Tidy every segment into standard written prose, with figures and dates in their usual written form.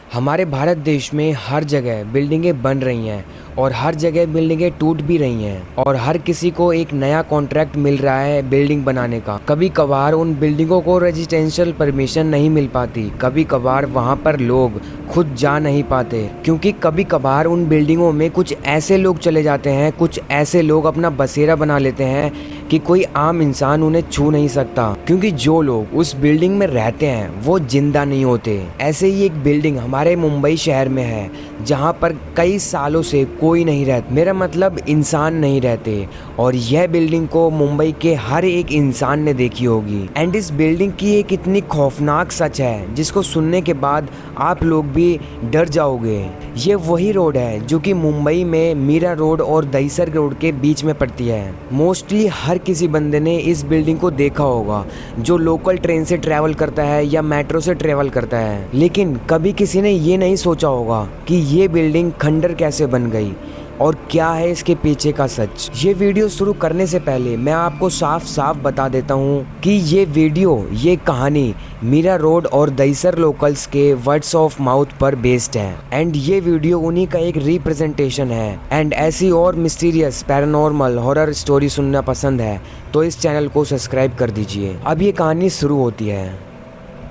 हमारे भारत देश में हर जगह बिल्डिंगें बन रही हैं और हर जगह बिल्डिंगें टूट भी रही हैं और हर किसी को एक नया कॉन्ट्रैक्ट मिल रहा है बिल्डिंग बनाने का। कभी कभार उन बिल्डिंगों को रेजिडेंशियल परमिशन नहीं मिल पाती, कभी कभार वहां पर लोग खुद जा नहीं पाते क्योंकि कभी कभार उन बिल्डिंगों में कुछ ऐसे लोग चले जाते हैं, कुछ ऐसे लोग अपना बसेरा बना लेते हैं कि कोई आम इंसान उन्हें छू नहीं सकता क्योंकि जो लोग उस बिल्डिंग में रहते हैं वो जिंदा नहीं होते। ऐसे ही एक बिल्डिंग हमारे मुंबई शहर में है जहां पर कई सालों से कोई नहीं रहता, मेरा मतलब इंसान नहीं रहते, और यह बिल्डिंग को मुंबई के हर एक इंसान ने देखी होगी। एंड इस बिल्डिंग की एक इतनी खौफनाक सच है जिसको सुनने के बाद आप लोग भी डर जाओगे। ये वही रोड है जो कि मुंबई में मीरा रोड और दहीसर रोड के बीच में पड़ती है। मोस्टली हर किसी बंदे ने इस बिल्डिंग को देखा होगा जो लोकल ट्रेन से ट्रैवल करता है या मेट्रो से ट्रैवल करता है, लेकिन कभी किसी ने ये नहीं सोचा होगा कि ये बिल्डिंग खंडर कैसे बन गई और क्या है इसके पीछे का सच। ये वीडियो शुरू करने से पहले मैं आपको साफ साफ बता देता हूँ कि ये कहानी मीरा रोड और दहीसर लोकल्स के वर्ड्स ऑफ माउथ पर बेस्ड है एंड ये वीडियो उन्हीं का एक रिप्रेजेंटेशन है। एंड ऐसी और मिस्टीरियस पैरानॉर्मल हॉरर स्टोरी सुनना पसंद है तो इस चैनल को सब्सक्राइब कर दीजिए। अब ये कहानी शुरू होती है।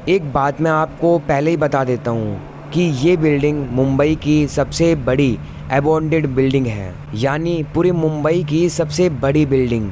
एक बात मैं आपको पहले ही बता देता हूँ कि ये बिल्डिंग मुंबई की सबसे बड़ी अबॉन्डेड बिल्डिंग है, यानी पूरी मुंबई की सबसे बड़ी बिल्डिंग।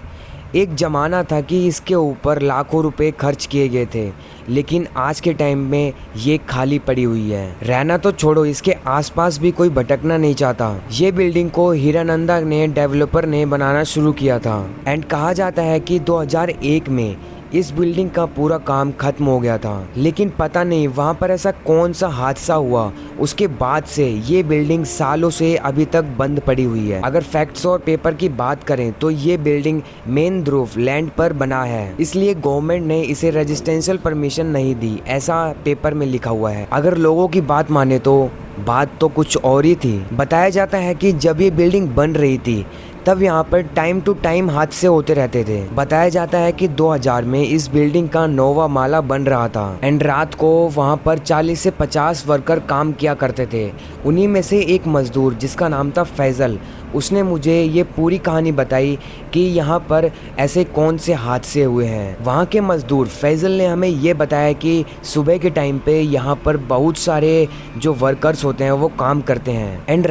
एक ज़माना था कि इसके ऊपर लाखों रुपए खर्च किए गए थे, लेकिन आज के टाइम में ये खाली पड़ी हुई है। रहना तो छोड़ो, इसके आसपास भी कोई भटकना नहीं चाहता। ये बिल्डिंग को हीरानंदा ने डेवलपर ने बनाना शुरू किया था एंड कहा जाता है कि 2001 में इस बिल्डिंग का पूरा काम खत्म हो गया था, लेकिन पता नहीं वहाँ पर ऐसा कौन सा हादसा हुआ, उसके बाद से ये बिल्डिंग सालों से अभी तक बंद पड़ी हुई है। अगर फैक्ट्स और पेपर की बात करें तो ये बिल्डिंग मेन ध्रुव लैंड पर बना है, इसलिए गवर्नमेंट ने इसे रेजिडेंशियल परमिशन नहीं दी, ऐसा पेपर में लिखा हुआ है। अगर लोगों की बात माने तो बात तो कुछ और ही थी। बताया जाता है कि जब ये बिल्डिंग बन रही थी तब यहाँ पर टाइम टू टाइम हादसे होते रहते थे। बताया जाता है कि 2000 में इस बिल्डिंग का 9वां माला बन रहा था एंड रात को वहाँ पर 40 से 50 वर्कर काम किया करते थे। उन्हीं में से एक मजदूर जिसका नाम था फैजल, उसने मुझे ये पूरी कहानी बताई कि यहाँ पर ऐसे कौन से हादसे हुए हैं। वहाँ के मजदूर फैजल ने हमें ये बताया कि सुबह के टाइम पे यहाँ पर बहुत सारे जो वर्कर्स होते हैं वो काम करते हैं एंड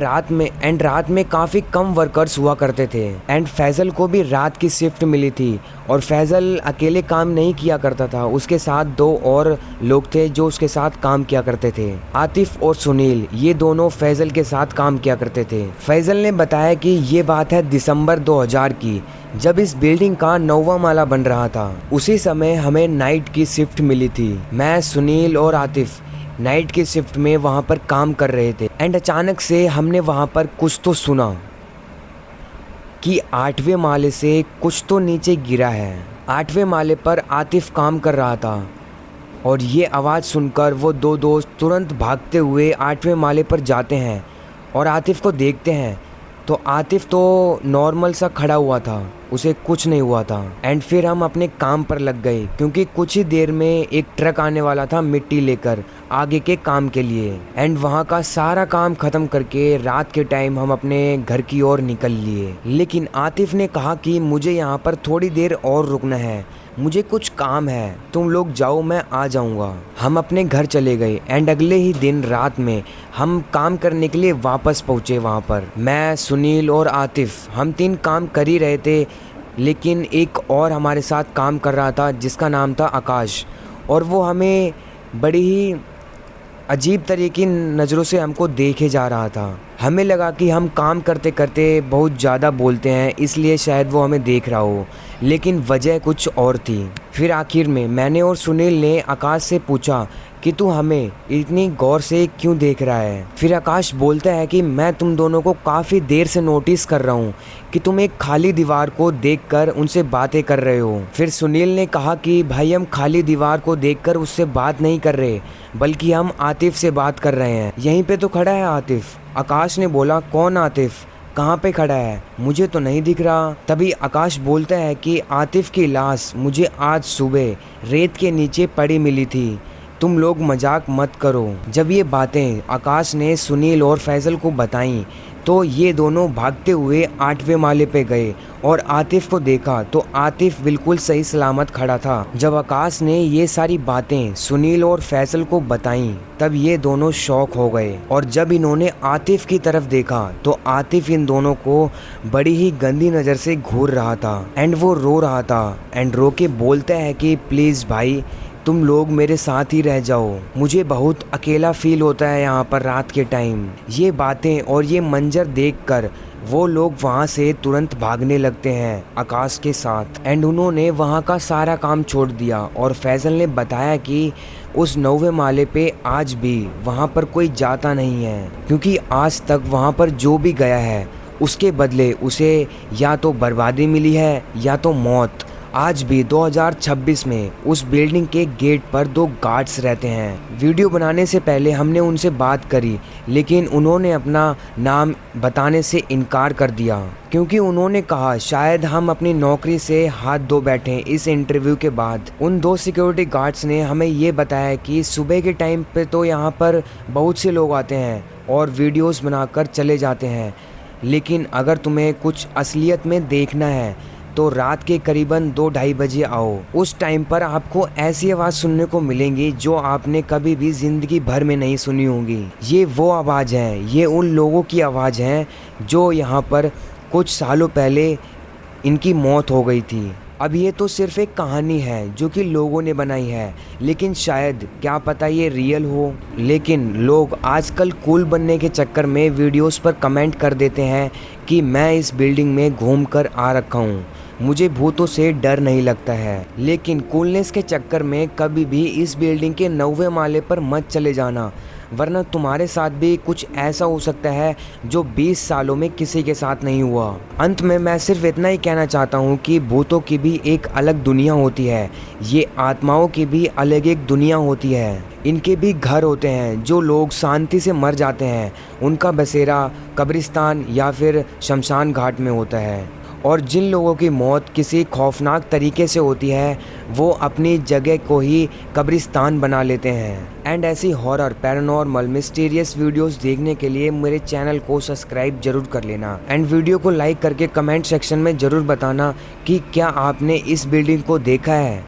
रात में काफ़ी कम वर्कर्स हुआ करते थे एंड फैजल को भी रात की शिफ्ट मिली थी और फैजल अकेले काम नहीं किया करता था, उसके साथ 2 और लोग थे जो उसके साथ काम किया करते थे। आतिफ और सुनील, ये दोनों फैजल के साथ काम किया करते थे। फैजल ने बताया कि ये बात है दिसंबर 2000 की, जब इस बिल्डिंग का 9वां माला बन रहा था। उसी समय हमें नाइट की शिफ्ट मिली थी। मैं, सुनील और आतिफ नाइट की शिफ्ट में वहाँ पर काम कर रहे थे एंड अचानक से हमने वहाँ पर कुछ तो सुना कि 8वें माले से कुछ तो नीचे गिरा है। 8वें माले पर आतिफ काम कर रहा था और ये आवाज़ सुनकर वो 2 दोस्त तुरंत भागते हुए 8वें माले पर जाते हैं और आतिफ को देखते हैं तो आतिफ तो नॉर्मल सा खड़ा हुआ था, उसे कुछ नहीं हुआ था। एंड फिर हम अपने काम पर लग गए क्योंकि कुछ ही देर में एक ट्रक आने वाला था मिट्टी लेकर आगे के काम के लिए। एंड वहाँ का सारा काम खत्म करके रात के टाइम हम अपने घर की ओर निकल लिए, लेकिन आतिफ ने कहा कि मुझे यहाँ पर थोड़ी देर और रुकना है, मुझे कुछ काम है, तुम लोग जाओ मैं आ जाऊंगा। हम अपने घर चले गए एंड अगले ही दिन रात में हम काम करने के लिए वापस पहुँचे। वहाँ पर मैं, सुनील और आतिफ हम 3 काम कर ही रहे थे, लेकिन एक और हमारे साथ काम कर रहा था जिसका नाम था आकाश, और वो हमें बड़ी ही अजीब तरीके की नज़रों से हमको देखे जा रहा था। हमें लगा कि हम काम करते करते बहुत ज़्यादा बोलते हैं इसलिए शायद वो हमें देख रहा हो, लेकिन वजह कुछ और थी। फिर आखिर में मैंने और सुनील ने आकाश से पूछा कि तू हमें इतनी गौर से क्यों देख रहा है। फिर आकाश बोलता है कि मैं तुम दोनों को काफ़ी देर से नोटिस कर रहा हूँ कि तुम एक खाली दीवार को देखकर उनसे बातें कर रहे हो। फिर सुनील ने कहा कि भाई हम खाली दीवार को देखकर उससे बात नहीं कर रहे, बल्कि हम आतिफ से बात कर रहे हैं। यहीं पे तो खड़ा है आतिफ। आकाश ने बोला कौन आतिफ, कहाँ पे खड़ा है, मुझे तो नहीं दिख रहा। तभी आकाश बोलता है कि आतिफ की लाश मुझे आज सुबह रेत के नीचे पड़ी मिली थी। तुम लोग मजाक मत करो। जब ये बातें आकाश ने सुनील और फैजल को बताई तो ये दोनों भागते हुए 8वें माले पे गए और आतिफ को देखा तो आतिफ बिल्कुल सही सलामत खड़ा था। जब आकाश ने ये सारी बातें सुनील और फैसल को बताई तब ये दोनों शॉक हो गए और जब इन्होंने आतिफ की तरफ देखा तो आतिफ इन दोनों को बड़ी ही गंदी नज़र से घूर रहा था एंड वो रो रहा था एंड रो के बोलता है कि प्लीज़ भाई तुम लोग मेरे साथ ही रह जाओ, मुझे बहुत अकेला फील होता है यहाँ पर रात के टाइम। ये बातें और ये मंजर देखकर वो लोग वहाँ से तुरंत भागने लगते हैं आकाश के साथ एंड उन्होंने वहाँ का सारा काम छोड़ दिया और फैजल ने बताया कि उस 9वें माले पे आज भी वहाँ पर कोई जाता नहीं है क्योंकि आज तक वहाँ पर जो भी गया है उसके बदले उसे या तो बर्बादी मिली है या तो मौत। आज भी 2026 में उस बिल्डिंग के गेट पर 2 गार्ड्स रहते हैं। वीडियो बनाने से पहले हमने उनसे बात करी लेकिन उन्होंने अपना नाम बताने से इनकार कर दिया क्योंकि उन्होंने कहा शायद हम अपनी नौकरी से हाथ धो बैठे इस इंटरव्यू के बाद। उन 2 सिक्योरिटी गार्ड्स ने हमें ये बताया कि सुबह के टाइम पे तो यहाँ पर बहुत से लोग आते हैं और वीडियोस बनाकर चले जाते हैं, लेकिन अगर तुम्हें कुछ असलियत में देखना है तो रात के करीबन 2-2:30 बजे आओ। उस टाइम पर आपको ऐसी आवाज़ सुनने को मिलेंगी जो आपने कभी भी ज़िंदगी भर में नहीं सुनी होंगी। ये वो आवाज़ है, ये उन लोगों की आवाज़ है जो यहाँ पर कुछ सालों पहले इनकी मौत हो गई थी। अब ये तो सिर्फ एक कहानी है जो कि लोगों ने बनाई है, लेकिन शायद क्या पता ये रियल हो। लेकिन लोग आजकल कूल बनने के चक्कर में वीडियोस पर कमेंट कर देते हैं कि मैं इस बिल्डिंग में घूम कर आ रखा हूँ, मुझे भूतों से डर नहीं लगता है। लेकिन कूलनेस के चक्कर में कभी भी इस बिल्डिंग के 9वें माले पर मत चले जाना, वरना तुम्हारे साथ भी कुछ ऐसा हो सकता है जो 20 सालों में किसी के साथ नहीं हुआ। अंत में मैं सिर्फ इतना ही कहना चाहता हूँ कि भूतों की भी एक अलग दुनिया होती है, ये आत्माओं की भी अलग एक दुनिया होती है। इनके भी घर होते हैं, जो लोग शांति से मर जाते हैं उनका बसेरा कब्रिस्तान या फिर शमशान घाट में होता है। और जिन लोगों की मौत किसी खौफनाक तरीके से होती है वो अपनी जगह को ही कब्रिस्तान बना लेते हैं। एंड ऐसी हॉरर, पैरानॉर्मल, मिस्टीरियस वीडियोस देखने के लिए मेरे चैनल को सब्सक्राइब जरूर कर लेना एंड वीडियो को लाइक करके कमेंट सेक्शन में ज़रूर बताना कि क्या आपने इस बिल्डिंग को देखा है।